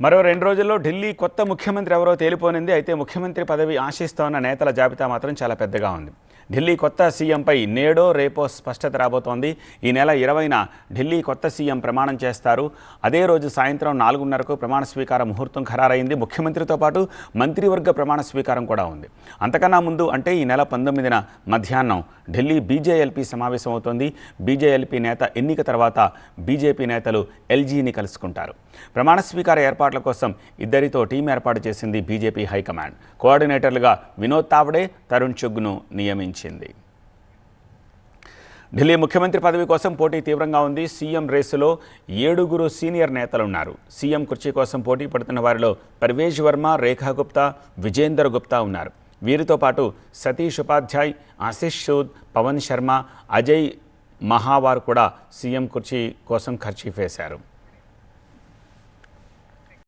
మరో 2 రోజుల్లో ఢిల్లీ కొత్త ముఖ్యమంత్రి ఎవరో తేలిపోనుంది. అయితే ముఖ్యమంత్రి పదవి ఆశిస్తోన్న నేతల జాబితా మాత్రం చాలా పెద్దగా ఉంది. ఢిల్లీ కొత్త సీఎంపై నేడో రేపో స్పష్టత రాబోతోంది. ఈ నెల 20న ఢిల్లీ కొత్త సీఎం ప్రమాణం చేస్తారు. అదే రోజు సాయంత్రం 4:30కు ప్రమాణ స్వీకార ముహూర్తం ఖరారైంది. ముఖ్యమంత్రితో పాటు మంత్రివర్గ ప్రమాణ స్వీకారం కూడా ఉంది. అంతకన్నా ముందు అంటే ఈ నెల 19న మధ్యాహ్నం ఢిల్లీ బీజేఎల్పీ సమావేశం అవుతోంది. బీజేఎల్పీ నేత ఎన్నిక తర్వాత బీజేపీ నేతలు ఎల్జీని కలుసుకుంటారు. ప్రమాణ స్వీకార ఏర్పాట్ల కోసం ఇద్దరితో టీం ఏర్పాటు చేసింది బీజేపీ హైకమాండ్. కోఆర్డినేటర్లుగా వినోద్ తావడే, తరుణ్ చుగ్ను నియమించింది. ఢిల్లీ ముఖ్యమంత్రి పదవి కోసం పోటీ తీవ్రంగా ఉంది. సీఎం రేసులో 7 సీనియర్ నేతలున్నారు. సీఎం కుర్చీ కోసం పోటీ పడుతున్న వారిలో పర్వేజ్ వర్మ, రేఖా గుప్తా, విజేందర్ గుప్తా ఉన్నారు. వీరితో పాటు సతీష్ ఉపాధ్యాయ్, ఆశిష్ సూద్, పవన్ శర్మ, అజయ్ మహావార్ కూడా సీఎం కుర్చీ కోసం ఖర్చు వేశారు.